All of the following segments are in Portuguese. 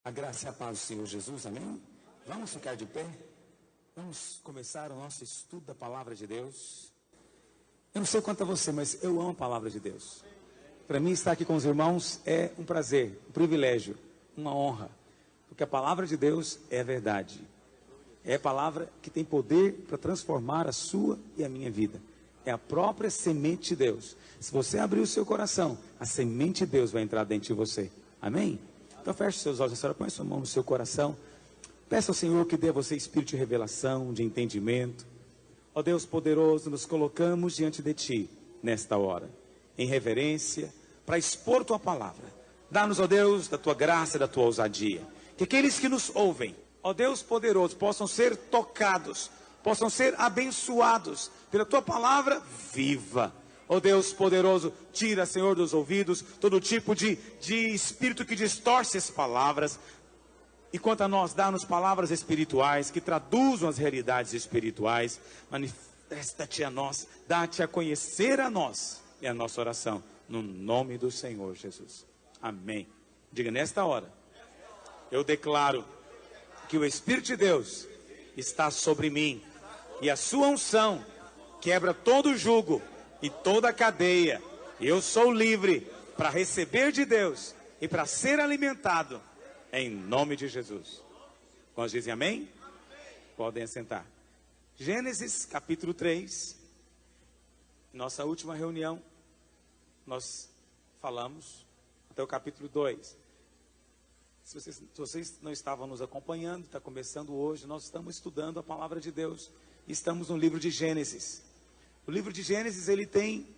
A graça e a paz do Senhor Jesus, amém? Vamos ficar de pé? Vamos começar o nosso estudo da Palavra de Deus. Eu não sei quanto a você, mas eu amo a Palavra de Deus. Para mim estar aqui com os irmãos é um prazer, um privilégio, uma honra. Porque a Palavra de Deus é verdade. É a palavra que tem poder para transformar a sua e a minha vida. É a própria semente de Deus. Se você abrir o seu coração, a semente de Deus vai entrar dentro de você. Amém? Então feche seus olhos, a senhora põe sua mão no seu coração. Peça ao Senhor que dê a você espírito de revelação, de entendimento. Ó Deus poderoso, nos colocamos diante de Ti nesta hora, em reverência, para expor Tua palavra. Dá-nos, ó Deus, da Tua graça e da Tua ousadia. Que aqueles que nos ouvem, ó Deus poderoso, possam ser tocados, possam ser abençoados pela Tua palavra viva. Ó Deus poderoso, tira, Senhor, dos ouvidos todo tipo de espírito que distorce as palavras. E quanto a nós, dá-nos palavras espirituais que traduzam as realidades espirituais. Manifesta-te a nós, dá-te a conhecer a nós. É a nossa oração, no nome do Senhor Jesus. Amém. Diga, nesta hora, eu declaro que o Espírito de Deus está sobre mim. E a sua unção quebra todo o jugo e toda a cadeia. Eu sou livre para receber de Deus e para ser alimentado em nome de Jesus. Quando dizem amém? Podem assentar. Gênesis capítulo 3. Nossa última reunião, nós falamos até o capítulo 2. Se vocês não estavam nos acompanhando, está começando hoje, nós estamos estudando a palavra de Deus. Estamos no livro de Gênesis. O livro de Gênesis, ele tem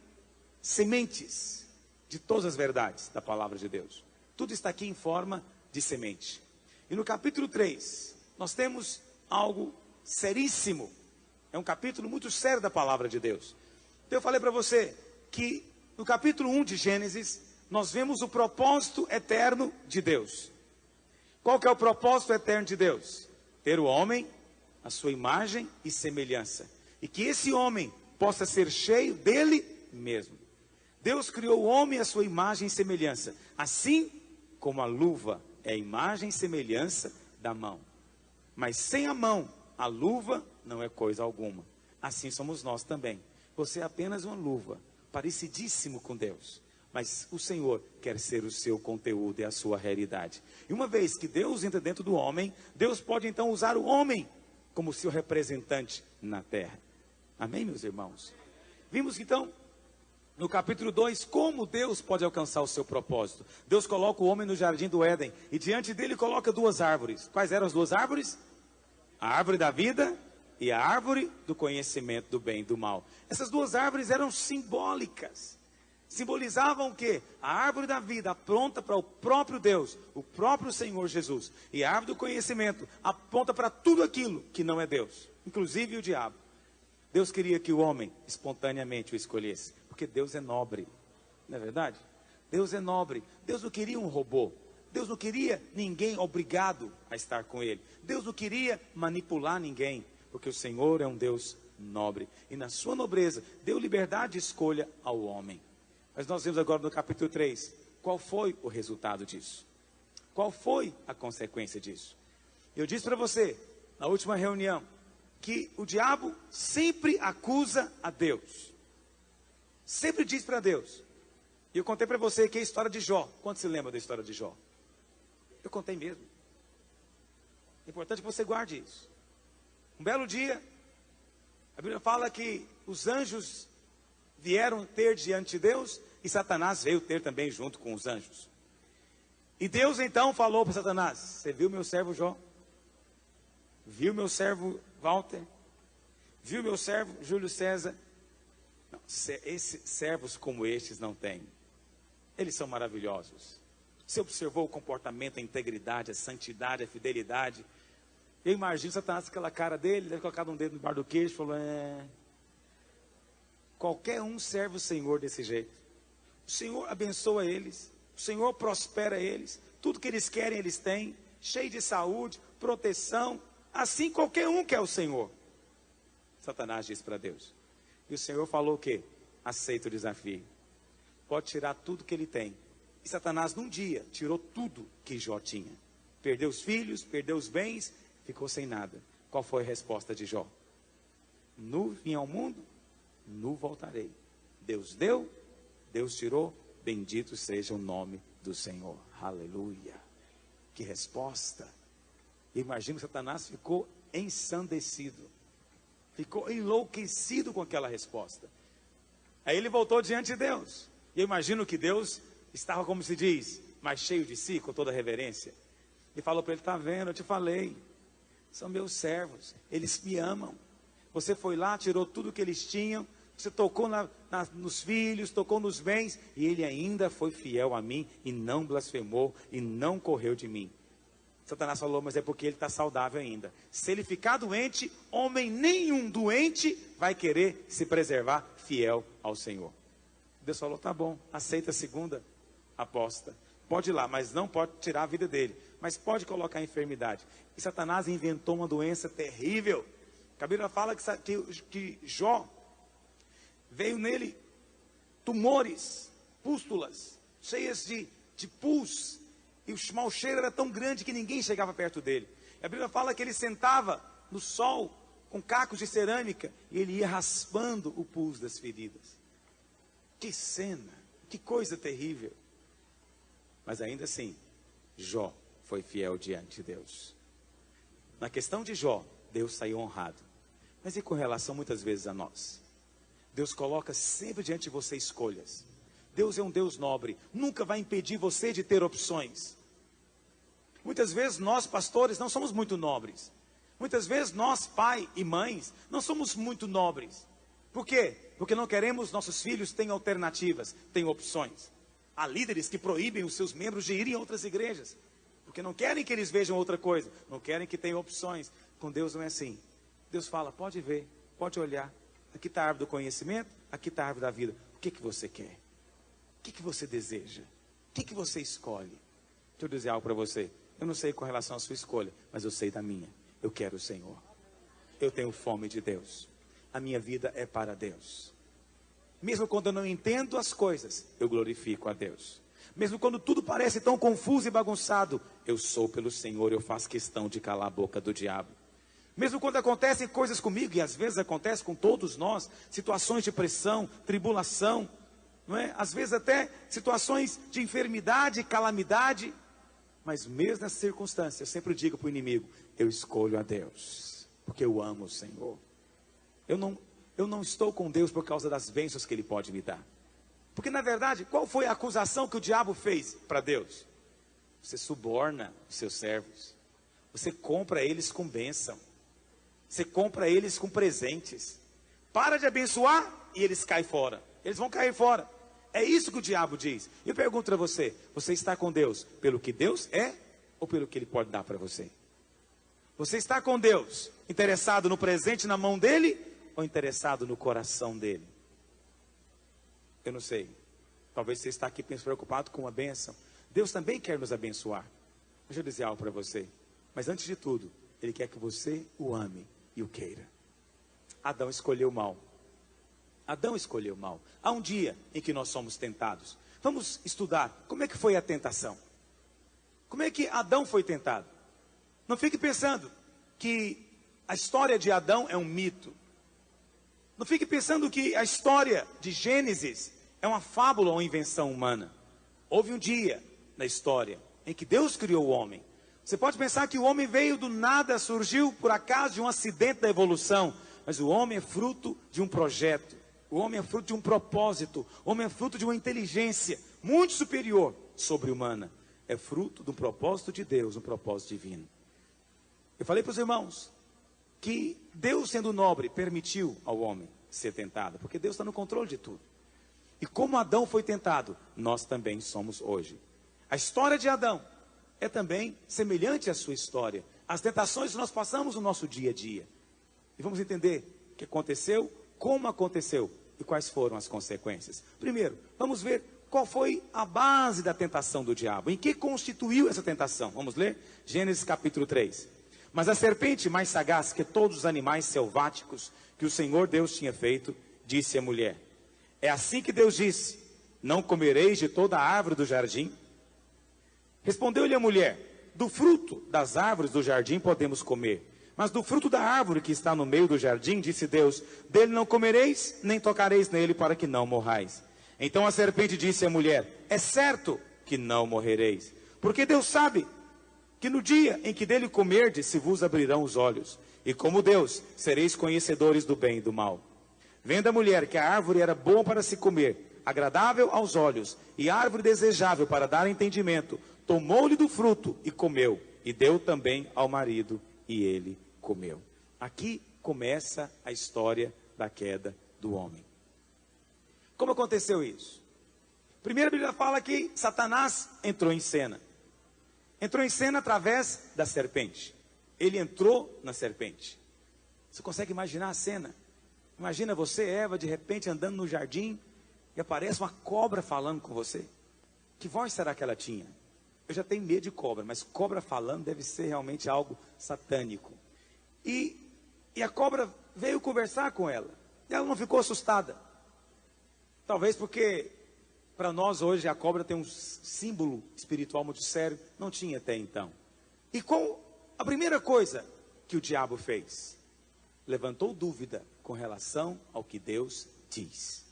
sementes de todas as verdades da palavra de Deus. Tudo está aqui em forma de semente. E no capítulo 3, nós temos algo seríssimo. É um capítulo muito sério da palavra de Deus. Então eu falei para você que no capítulo 1 de Gênesis, nós vemos o propósito eterno de Deus. Qual que é o propósito eterno de Deus? Ter o homem, a sua imagem e semelhança. E que esse homem possa ser cheio dele mesmo. Deus criou o homem à sua imagem e semelhança. Assim como a luva é a imagem e semelhança da mão. Mas sem a mão, a luva não é coisa alguma. Assim somos nós também. Você é apenas uma luva, parecidíssimo com Deus. Mas o Senhor quer ser o seu conteúdo e a sua realidade. E uma vez que Deus entra dentro do homem, Deus pode então usar o homem como seu representante na terra. Amém, meus irmãos? Vimos então, no capítulo 2, como Deus pode alcançar o seu propósito. Deus coloca o homem no jardim do Éden, e diante dele coloca duas árvores. Quais eram as duas árvores? A árvore da vida e a árvore do conhecimento do bem e do mal. Essas duas árvores eram simbólicas. Simbolizavam o quê? A árvore da vida aponta para o próprio Deus, o próprio Senhor Jesus. E a árvore do conhecimento aponta para tudo aquilo que não é Deus, inclusive o diabo. Deus queria que o homem espontaneamente o escolhesse, porque Deus é nobre, não é verdade? Deus é nobre. Deus não queria um robô. Deus não queria ninguém obrigado a estar com ele. Deus não queria manipular ninguém, porque o Senhor é um Deus nobre. E na sua nobreza, deu liberdade de escolha ao homem. Mas nós vemos agora no capítulo 3, qual foi o resultado disso? Qual foi a consequência disso? Eu disse para você, na última reunião, que o diabo sempre acusa a Deus. Sempre diz para Deus. E eu contei para você que é a história de Jó. Quanto se lembra da história de Jó? Eu contei mesmo. É importante que você guarde isso. Um belo dia, a Bíblia fala que os anjos vieram ter diante de Deus e Satanás veio ter também junto com os anjos. E Deus então falou para Satanás: você viu meu servo Jó? Viu meu servo Walter? Viu meu servo Júlio César? Não, servos como estes não tem. Eles são maravilhosos. Você observou o comportamento, a integridade, a santidade, a fidelidade. Eu imagino Satanás com aquela cara dele, deve colocar um dedo no bar do queijo e falou: qualquer um serve o Senhor desse jeito. O Senhor abençoa eles, o Senhor prospera eles, tudo que eles querem eles têm, cheio de saúde, proteção. Assim qualquer um quer o Senhor. Satanás disse para Deus. E o Senhor falou o quê? Aceita o desafio. Pode tirar tudo que ele tem. E Satanás num dia tirou tudo que Jó tinha. Perdeu os filhos, perdeu os bens, ficou sem nada. Qual foi a resposta de Jó? Nu vim ao mundo, nu voltarei. Deus deu, Deus tirou, bendito seja o nome do Senhor. Aleluia. Que resposta. Imagina, Satanás ficou ensandecido, ficou enlouquecido com aquela resposta. Aí ele voltou diante de Deus. E eu imagino que Deus estava, como se diz, mais cheio de si, com toda reverência. E falou para ele: está vendo, eu te falei, são meus servos, eles me amam. Você foi lá, tirou tudo que eles tinham, você tocou nos filhos, tocou nos bens, e ele ainda foi fiel a mim, e não blasfemou, e não correu de mim. Satanás falou: mas é porque ele está saudável ainda. Se ele ficar doente, homem nenhum doente vai querer se preservar fiel ao Senhor. Deus falou: tá bom, aceita a segunda aposta. Pode ir lá, mas não pode tirar a vida dele. Mas pode colocar a enfermidade. E Satanás inventou uma doença terrível. A Bíblia fala que Jó, veio nele tumores, pústulas, cheias de pus. E o mau cheiro era tão grande que ninguém chegava perto dele. A Bíblia fala que ele sentava no sol com cacos de cerâmica e ele ia raspando o pus das feridas. Que cena, que coisa terrível. Mas ainda assim, Jó foi fiel diante de Deus. Na questão de Jó, Deus saiu honrado. Mas e com relação muitas vezes a nós? Deus coloca sempre diante de você escolhas. Deus é um Deus nobre, nunca vai impedir você de ter opções. Muitas vezes nós, pastores, não somos muito nobres. Muitas vezes nós, pai e mães, não somos muito nobres. Por quê? Porque não queremos nossos filhos tenham alternativas, tenham opções. Há líderes que proíbem os seus membros de irem a outras igrejas, porque não querem que eles vejam outra coisa, não querem que tenham opções. Com Deus não é assim. Deus fala: pode ver, pode olhar. Aqui está a árvore do conhecimento, aqui está a árvore da vida. O que você quer? O que você deseja? O que você escolhe? Deixa eu dizer algo para você. Eu não sei com relação à sua escolha, mas eu sei da minha. Eu quero o Senhor. Eu tenho fome de Deus. A minha vida é para Deus. Mesmo quando eu não entendo as coisas, eu glorifico a Deus. Mesmo quando tudo parece tão confuso e bagunçado, eu sou pelo Senhor, eu faço questão de calar a boca do diabo. Mesmo quando acontecem coisas comigo, e às vezes acontece com todos nós, situações de pressão, tribulação, não é? Às vezes até situações de enfermidade, calamidade, mas mesmo nessa circunstância, eu sempre digo para o inimigo: eu escolho a Deus, porque eu amo o Senhor. Eu não estou com Deus por causa das bênçãos que Ele pode me dar. Porque na verdade, qual foi a acusação que o diabo fez para Deus? Você suborna os seus servos, você compra eles com bênção, você compra eles com presentes. Para de abençoar e eles caem fora. Eles vão cair fora. É isso que o diabo diz. Eu pergunto para você: você está com Deus pelo que Deus é ou pelo que Ele pode dar para você? Você está com Deus interessado no presente na mão dEle ou interessado no coração dEle? Eu não sei. Talvez você está aqui preocupado com uma bênção. Deus também quer nos abençoar. Deixa eu dizer algo para você. Mas antes de tudo, Ele quer que você o ame e o queira. Adão escolheu mal. Adão escolheu mal. Há um dia em que nós somos tentados. Vamos estudar como é que foi a tentação. Como é que Adão foi tentado? Não fique pensando que a história de Adão é um mito. Não fique pensando que a história de Gênesis é uma fábula ou invenção humana. Houve um dia na história em que Deus criou o homem. Você pode pensar que o homem veio do nada, surgiu por acaso de um acidente da evolução. Mas o homem é fruto de um projeto. O homem é fruto de um propósito. O homem é fruto de uma inteligência muito superior sobre-humana. É fruto de um propósito de Deus, um propósito divino. Eu falei para os irmãos que Deus, sendo nobre, permitiu ao homem ser tentado, porque Deus está no controle de tudo. E como Adão foi tentado, nós também somos hoje. A história de Adão é também semelhante à sua história. As tentações que nós passamos no nosso dia a dia. E vamos entender o que aconteceu, como aconteceu e quais foram as consequências. Primeiro, vamos ver qual foi a base da tentação do diabo. Em que constituiu essa tentação? Vamos ler? Gênesis capítulo 3. Mas a serpente, mais sagaz que todos os animais selváticos que o Senhor Deus tinha feito, disse à mulher: é assim que Deus disse: não comereis de toda a árvore do jardim? Respondeu-lhe a mulher: do fruto das árvores do jardim podemos comer, mas do fruto da árvore que está no meio do jardim, disse Deus, dele não comereis, nem tocareis nele, para que não morrais. Então a serpente disse à mulher, é certo que não morrereis, porque Deus sabe que no dia em que dele comerdes, se vos abrirão os olhos, e como Deus, sereis conhecedores do bem e do mal. Vendo a mulher que a árvore era boa para se comer, agradável aos olhos, e árvore desejável para dar entendimento, tomou-lhe do fruto e comeu, e deu também ao marido, e ele comeu. Aqui começa a história da queda do homem. Como aconteceu isso? Primeiro a Bíblia fala que Satanás entrou em cena. Entrou em cena através da serpente. Ele entrou na serpente. Você consegue imaginar a cena? Imagina você, Eva, de repente andando no jardim e aparece uma cobra falando com você. Que voz será que ela tinha? Eu já tenho medo de cobra, mas cobra falando deve ser realmente algo satânico. E a cobra veio conversar com ela. E ela não ficou assustada. Talvez porque para nós hoje a cobra tem um símbolo espiritual muito sério. Não tinha até então. E com a primeira coisa que o diabo fez? Levantou dúvida com relação ao que Deus diz.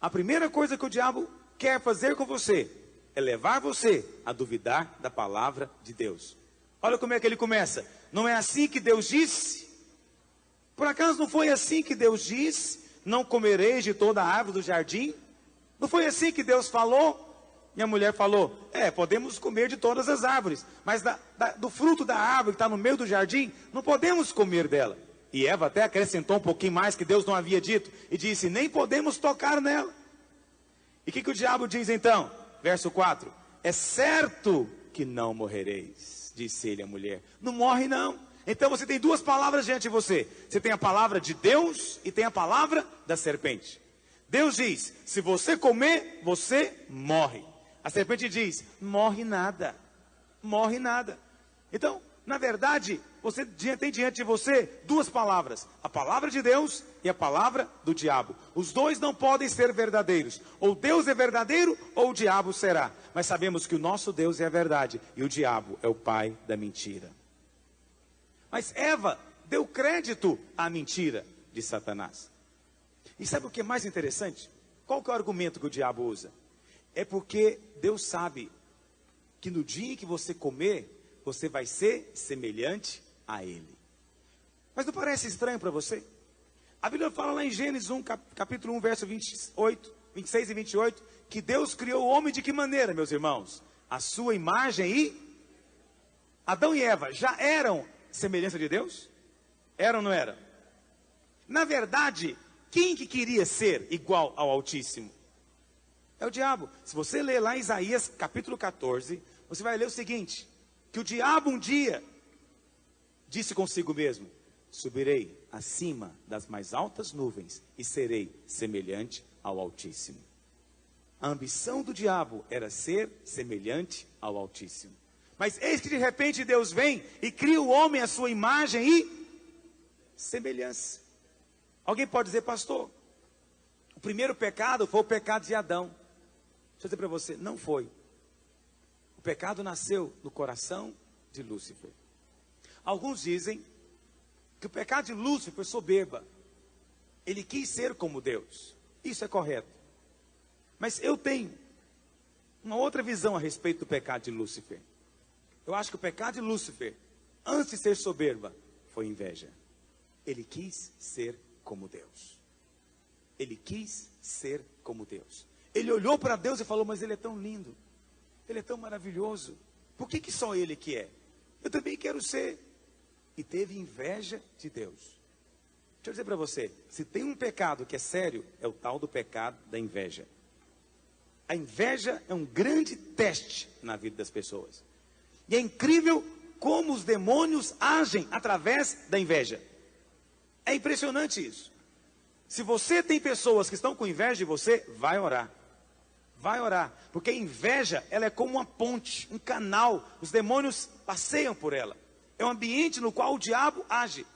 A primeira coisa que o diabo quer fazer com você é levar você a duvidar da palavra de Deus. Olha como é que ele começa. Não é assim que Deus disse? Por acaso não foi assim que Deus disse? Não comereis de toda a árvore do jardim? Não foi assim que Deus falou? E a mulher falou, podemos comer de todas as árvores, mas do fruto da árvore que está no meio do jardim, não podemos comer dela. E Eva até acrescentou um pouquinho mais que Deus não havia dito, e disse, nem podemos tocar nela. E o que o diabo diz então? Verso 4, é certo que não morrereis, disse ele à mulher. Não morre não. Então você tem duas palavras diante de você. Você tem a palavra de Deus e tem a palavra da serpente. Deus diz, se você comer, você morre. A serpente diz, morre nada. Morre nada. Então, na verdade, você tem diante de você duas palavras. A palavra de Deus e a palavra do diabo. Os dois não podem ser verdadeiros. Ou Deus é verdadeiro, ou o diabo será. Mas sabemos que o nosso Deus é a verdade. E o diabo é o pai da mentira. Mas Eva deu crédito à mentira de Satanás. E sabe o que é mais interessante? Qual que é o argumento que o diabo usa? É porque Deus sabe que no dia em que você comer, você vai ser semelhante a Ele. Mas não parece estranho para você? A Bíblia fala lá em Gênesis 1, capítulo 1, verso 28, 26 e 28, que Deus criou o homem de que maneira, meus irmãos? A sua imagem e... Adão e Eva já eram semelhança de Deus? Era ou não era? Na verdade, quem que queria ser igual ao Altíssimo? É o diabo. Se você ler lá em Isaías capítulo 14, você vai ler o seguinte, que o diabo um dia disse consigo mesmo, subirei acima das mais altas nuvens e serei semelhante ao Altíssimo. A ambição do diabo era ser semelhante ao Altíssimo. Mas eis que de repente Deus vem e cria o homem à sua imagem e semelhança. Alguém pode dizer, pastor, o primeiro pecado foi o pecado de Adão. Deixa eu dizer para você, não foi. O pecado nasceu no coração de Lúcifer. Alguns dizem que o pecado de Lúcifer foi soberba. Ele quis ser como Deus. Isso é correto. Mas eu tenho uma outra visão a respeito do pecado de Lúcifer. Eu acho que o pecado de Lúcifer, antes de ser soberba, foi inveja. Ele quis ser como Deus. Ele quis ser como Deus. Ele olhou para Deus e falou, mas ele é tão lindo. Ele é tão maravilhoso. Por que só ele que é? Eu também quero ser. E teve inveja de Deus. Deixa eu dizer para você, se tem um pecado que é sério, é o tal do pecado da inveja. A inveja é um grande teste na vida das pessoas. E é incrível como os demônios agem através da inveja. É impressionante isso. Se você tem pessoas que estão com inveja de você, vai orar. Vai orar. Porque a inveja, ela é como uma ponte, um canal. Os demônios passeiam por ela. É um ambiente no qual o diabo age.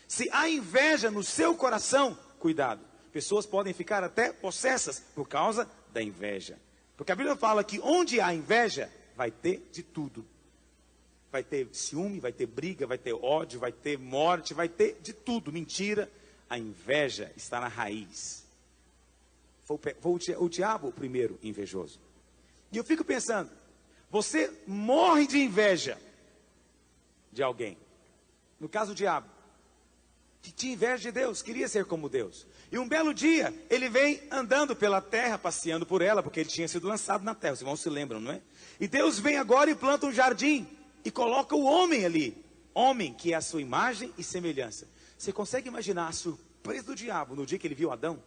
Se há inveja no seu coração, cuidado. Pessoas podem ficar até possessas por causa da inveja. Porque a Bíblia fala que onde há inveja, vai ter de tudo. vai ter ciúme, vai ter briga, vai ter ódio, vai ter morte, vai ter de tudo, mentira. A inveja está na raiz. Foi o diabo o primeiro invejoso. E eu fico pensando, você morre de inveja de alguém. No caso, o diabo, que tinha inveja de Deus, queria ser como Deus. E um belo dia, ele vem andando pela terra, passeando por ela, porque ele tinha sido lançado na terra. Os irmãos se lembram, não é? E Deus vem agora e planta um jardim, e coloca o homem ali. Homem, que é a sua imagem e semelhança. Você consegue imaginar a surpresa do diabo no dia que ele viu Adão?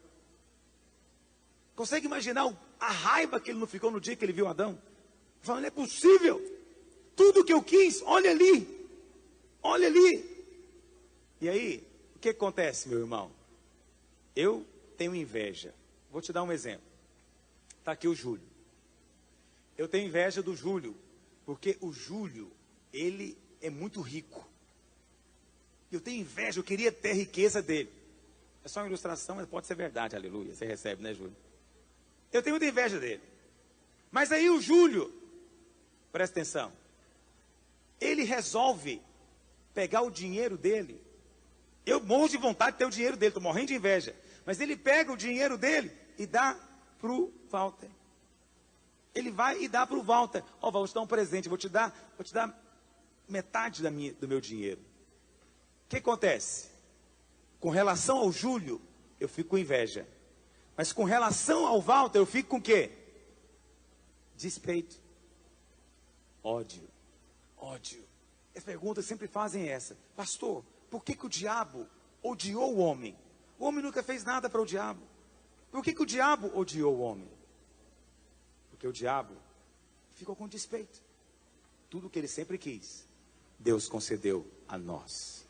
Consegue imaginar a raiva que ele não ficou no dia que ele viu Adão? Falando, não é possível. Tudo que eu quis, olha ali. Olha ali. E aí, o que acontece, meu irmão? Eu tenho inveja. Vou te dar um exemplo. Está aqui o Júlio. Eu tenho inveja do Júlio, porque o Júlio, ele é muito rico. Eu tenho inveja, eu queria ter a riqueza dele. É só uma ilustração, mas pode ser verdade, aleluia. Você recebe, né, Júlio? Eu tenho muita inveja dele. Mas aí o Júlio, presta atenção, ele resolve pegar o dinheiro dele. Eu morro de vontade de ter o dinheiro dele, estou morrendo de inveja. Mas ele pega o dinheiro dele e dá para o Walter. Ele vai e dá para o Walter. Ó, Walter, dá um presente, vou te dar metade do meu dinheiro. O que acontece? Com relação ao Júlio, eu fico com inveja. Mas com relação ao Walter, eu fico com o quê? Despeito. Ódio. Ódio. As perguntas sempre fazem essa. Pastor, por que o diabo odiou o homem? O homem nunca fez nada para o diabo. Por que o diabo odiou o homem? Porque o diabo ficou com despeito. Tudo que ele sempre quis, Deus concedeu a nós.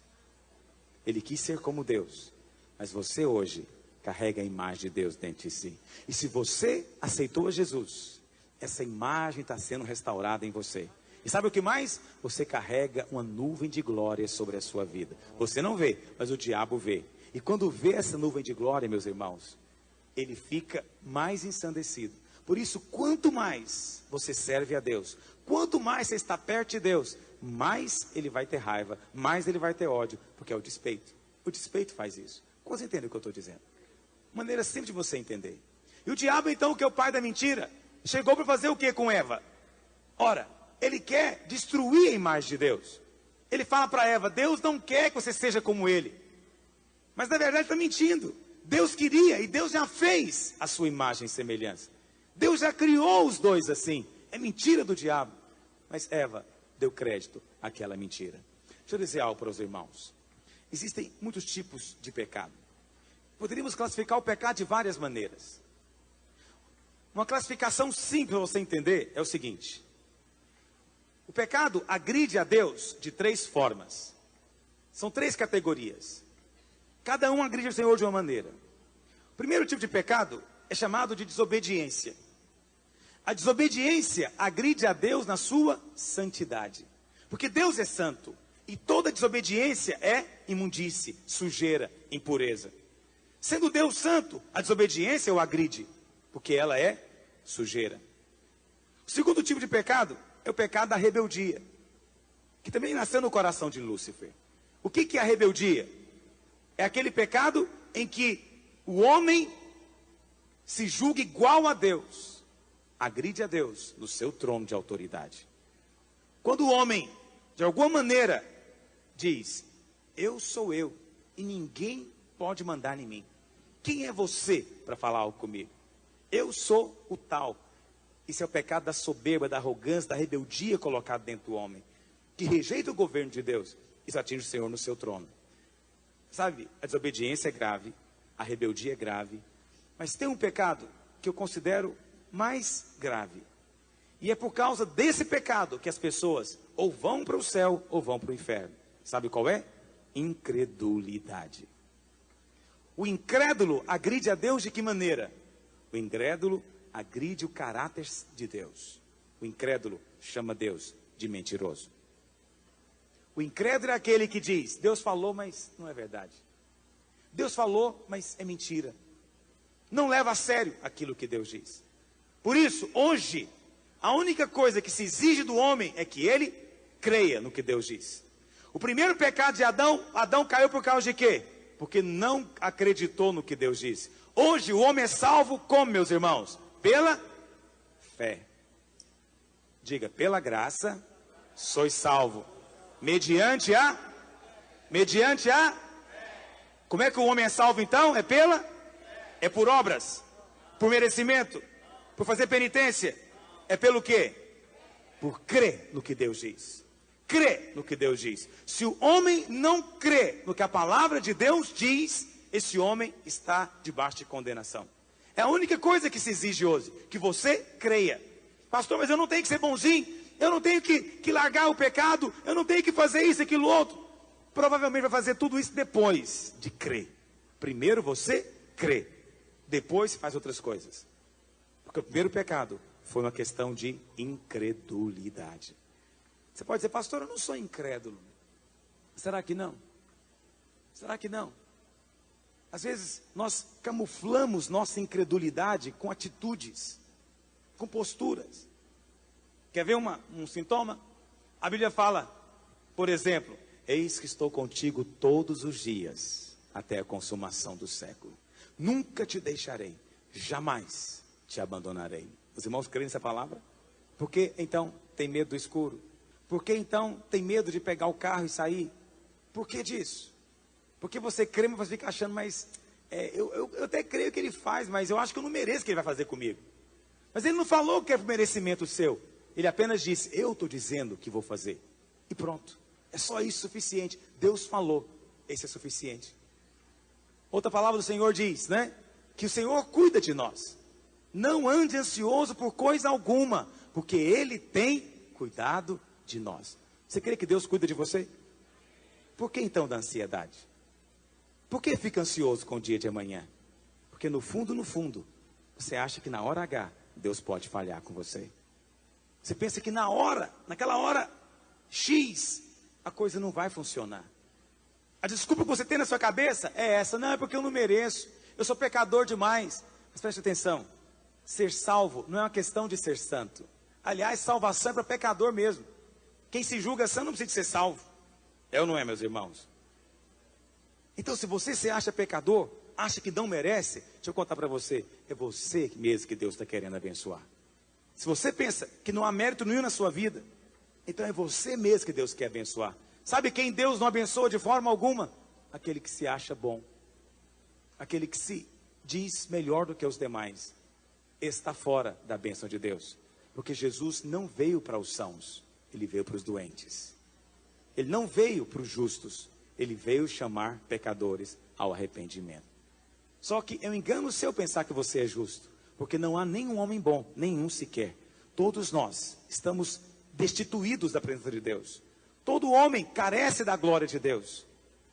Ele quis ser como Deus. Mas você hoje carrega a imagem de Deus dentro de si. E se você aceitou a Jesus, essa imagem está sendo restaurada em você. E sabe o que mais? Você carrega uma nuvem de glória sobre a sua vida. Você não vê, mas o diabo vê. E quando vê essa nuvem de glória, meus irmãos, ele fica mais ensandecido. Por isso, quanto mais você serve a Deus, quanto mais você está perto de Deus, mais ele vai ter raiva, mais ele vai ter ódio, porque é o despeito. O despeito faz isso. Você entende o que eu estou dizendo? Maneira simples de você entender. E o diabo, então, que é o pai da mentira, chegou para fazer o que com Eva? Ora, ele quer destruir a imagem de Deus. Ele fala para Eva, Deus não quer que você seja como ele. Mas na verdade está mentindo. Deus queria e Deus já fez a sua imagem e semelhança. Deus já criou os dois assim. É mentira do diabo. Mas Eva deu crédito àquela mentira. Deixa eu dizer algo para os irmãos. Existem muitos tipos de pecado. Poderíamos classificar o pecado de várias maneiras. Uma classificação simples para você entender é o seguinte. O pecado agride a Deus de três formas. São três categorias. Cada um agride o Senhor de uma maneira. O primeiro tipo de pecado é chamado de desobediência. A desobediência agride a Deus na sua santidade. Porque Deus é santo. E toda desobediência é imundície, sujeira, impureza. Sendo Deus santo, a desobediência o agride. Porque ela é sujeira. O segundo tipo de pecado é o pecado da rebeldia. Que também nasceu no coração de Lúcifer. O que é a rebeldia? É aquele pecado em que o homem se julga igual a Deus. Agride a Deus no seu trono de autoridade. Quando o homem, de alguma maneira, diz, eu sou eu e ninguém pode mandar em mim. Quem é você para falar algo comigo? Eu sou o tal. Isso é o pecado da soberba, da arrogância, da rebeldia colocado dentro do homem. Que rejeita o governo de Deus. Isso atinge o Senhor no seu trono. Sabe, a desobediência é grave, a rebeldia é grave. Mas tem um pecado que eu considero mais grave. E é por causa desse pecado que as pessoas ou vão para o céu ou vão para o inferno. Sabe qual é? Incredulidade. O incrédulo agride a Deus de que maneira? O incrédulo agride o caráter de Deus. O incrédulo chama Deus de mentiroso. O incrédulo é aquele que diz, Deus falou, mas não é verdade. Deus falou, mas é mentira. Não leva a sério aquilo que Deus diz. Por isso, hoje, a única coisa que se exige do homem é que ele creia no que Deus diz. O primeiro pecado de Adão, Adão caiu por causa de quê? Porque não acreditou no que Deus disse. Hoje o homem é salvo como, meus irmãos? Pela fé. Diga, pela graça, sois salvo. Mediante a? Como é que o homem é salvo então? É pela? É por obras? Por merecimento? Por fazer penitência? É pelo quê? Por crer no que Deus diz. Crê no que Deus diz. Se o homem não crê no que a palavra de Deus diz, esse homem está debaixo de condenação. É a única coisa que se exige hoje, que você creia. Pastor, mas eu não tenho que ser bonzinho, eu não tenho que largar o pecado, eu não tenho que fazer isso, aquilo, outro. Provavelmente vai fazer tudo isso depois de crer. Primeiro você crê, depois faz outras coisas. Porque o primeiro pecado foi uma questão de incredulidade. Você pode dizer, pastor, eu não sou incrédulo. Será que não? Será que não? Às vezes nós camuflamos nossa incredulidade com atitudes, com posturas. Quer ver um sintoma? A Bíblia fala, por exemplo, eis que estou contigo todos os dias, até a consumação do século. Nunca te deixarei, jamais te abandonarei. Os irmãos creem nessa palavra? Por que então tem medo do escuro? Por que então tem medo de pegar o carro e sair? Por que disso? Porque você crê, mas você fica achando, mas eu até creio que ele faz, mas eu acho que eu não mereço o que ele vai fazer comigo. Mas ele não falou que é merecimento seu. Ele apenas disse, eu estou dizendo que vou fazer. E pronto. É só isso suficiente. Deus falou. Esse é suficiente. Outra palavra do Senhor diz, né? Que o Senhor cuida de nós. Não ande ansioso por coisa alguma, porque Ele tem cuidado de nós. Você crê que Deus cuida de você? Por que então da ansiedade? Por que fica ansioso com o dia de amanhã? Porque no fundo, você acha que na hora H, Deus pode falhar com você. Você pensa que naquela hora X, a coisa não vai funcionar. A desculpa que você tem na sua cabeça é essa. Não, é porque eu não mereço. Eu sou pecador demais. Mas preste atenção. Ser salvo não é uma questão de ser santo. Aliás, salvação é para pecador mesmo. Quem se julga santo não precisa de ser salvo. É ou não é, meus irmãos? Então, se você se acha pecador, acha que não merece, deixa eu contar para você. É você mesmo que Deus está querendo abençoar. Se você pensa que não há mérito nenhum na sua vida, então é você mesmo que Deus quer abençoar. Sabe quem Deus não abençoa de forma alguma? Aquele que se acha bom. Aquele que se diz melhor do que os demais. Está fora da bênção de Deus. Porque Jesus não veio para os sãos. Ele veio para os doentes. Ele não veio para os justos. Ele veio chamar pecadores ao arrependimento. Só que é um engano seu pensar que você é justo. Porque não há nenhum homem bom, nenhum sequer. Todos nós estamos destituídos da presença de Deus. Todo homem carece da glória de Deus.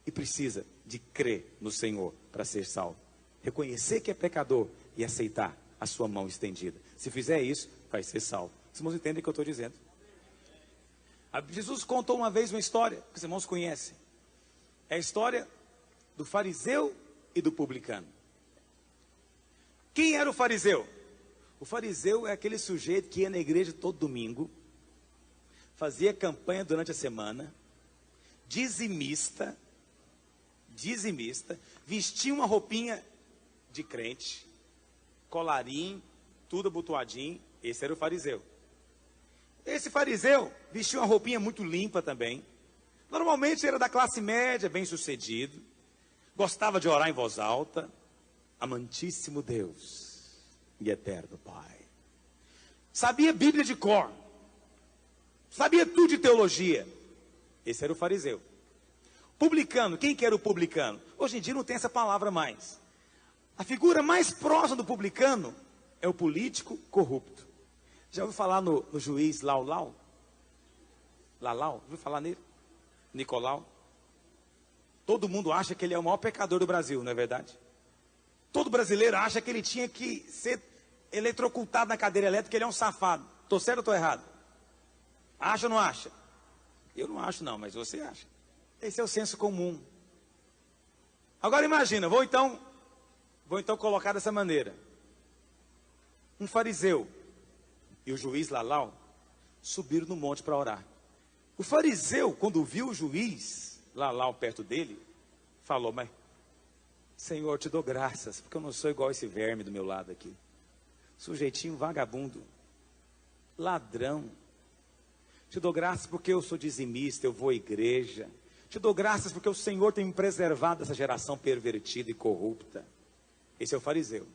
E precisa de crer no Senhor para ser salvo. Reconhecer que é pecador e aceitar a sua mão estendida. Se fizer isso, vai ser salvo. Os irmãos entendem o que eu estou dizendo? Jesus contou uma vez uma história que os irmãos conhecem. É a história do fariseu e do publicano. Quem era o fariseu? O fariseu é aquele sujeito que ia na igreja todo domingo, fazia campanha durante a semana, dizimista, vestia uma roupinha de crente, colarinho, tudo abotoadinho. Esse era o fariseu. Esse fariseu vestia uma roupinha muito limpa também. Normalmente era da classe média, bem sucedido. Gostava de orar em voz alta. Amantíssimo Deus e eterno Pai. Sabia Bíblia de cor. Sabia tudo de teologia. Esse era o fariseu. Publicano, quem que era o publicano? Hoje em dia não tem essa palavra mais. A figura mais próxima do publicano é o político corrupto. Já ouviu falar no juiz Lalau? Ouviu falar nele? Nicolau? Todo mundo acha que ele é o maior pecador do Brasil, não é verdade? Todo brasileiro acha que ele tinha que ser eletrocutado na cadeira elétrica, ele é um safado. Estou certo ou estou errado? Acha ou não acha? Eu não acho não, mas você acha. Esse é o senso comum. Agora imagina, vou então colocar dessa maneira. Um fariseu e o juiz Lalau subiram no monte para orar. O fariseu, quando viu o juiz lá perto dele, falou: mas Senhor, eu te dou graças, porque eu não sou igual esse verme do meu lado aqui. Sujeitinho vagabundo, ladrão. Te dou graças porque eu sou dizimista, eu vou à igreja. Te dou graças porque o Senhor tem me preservado dessa geração pervertida e corrupta. Esse é o fariseu.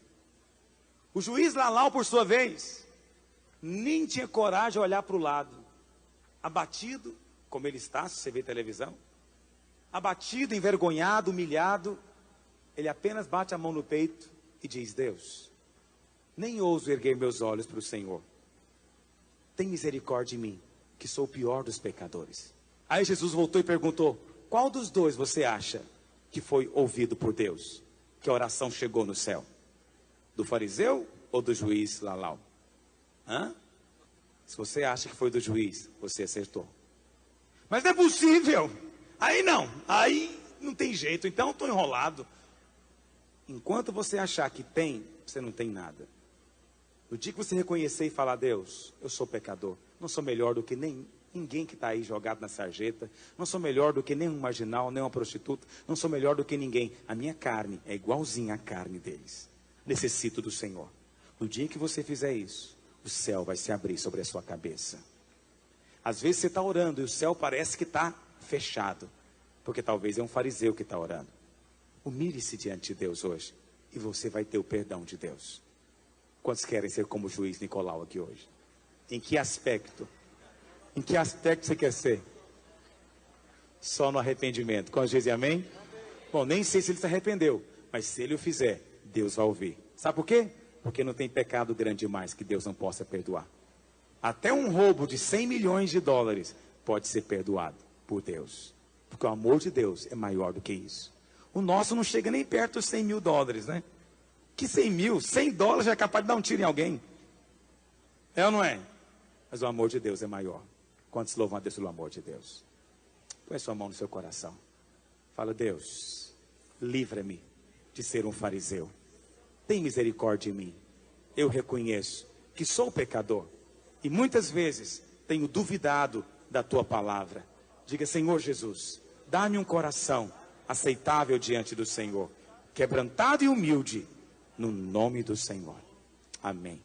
O juiz Lalau, por sua vez, nem tinha coragem de olhar para o lado. Abatido, como ele está, se você vê televisão. Abatido, envergonhado, humilhado. Ele apenas bate a mão no peito e diz: Deus, nem ouso erguer meus olhos para o Senhor. Tem misericórdia de mim, que sou o pior dos pecadores. Aí Jesus voltou e perguntou: qual dos dois você acha que foi ouvido por Deus? Que a oração chegou no céu? Do fariseu ou do juiz Lalau? Se você acha que foi do juiz, você acertou. Mas não é possível. Aí não tem jeito, então eu estou enrolado. Enquanto você achar que tem, você não tem nada. No dia que você reconhecer e falar: Deus, eu sou pecador, não sou melhor do que ninguém que está aí jogado na sarjeta, não sou melhor do que nenhum marginal, nem uma prostituta, não sou melhor do que ninguém. A minha carne é igualzinha à carne deles. Necessito do Senhor. No dia que você fizer isso, o céu vai se abrir sobre a sua cabeça. Às vezes você está orando e o céu parece que está fechado, porque talvez é um fariseu que está orando. Humilhe-se diante de Deus hoje e você vai ter o perdão de Deus. Quantos querem ser como o juiz Nicolau aqui hoje? Em que aspecto? Em que aspecto você quer ser? Só no arrependimento. Quantos dizem amém? Bom, nem sei se ele se arrependeu, mas se ele o fizer, Deus vai ouvir. Sabe por quê? Porque não tem pecado grande demais que Deus não possa perdoar. Até um roubo de 100 milhões de dólares pode ser perdoado por Deus. Porque o amor de Deus é maior do que isso. O nosso não chega nem perto dos 100 mil dólares, né? Que 100 mil? 100 dólares já é capaz de dar um tiro em alguém. É ou não é? Mas o amor de Deus é maior. Quantos louvam a Deus pelo amor de Deus? Põe sua mão no seu coração. Fala: Deus, livra-me de ser um fariseu. Tem misericórdia de mim. Eu reconheço que sou pecador. E muitas vezes tenho duvidado da tua palavra. Diga: Senhor Jesus, dá-me um coração aceitável diante do Senhor, quebrantado e humilde, no nome do Senhor. Amém.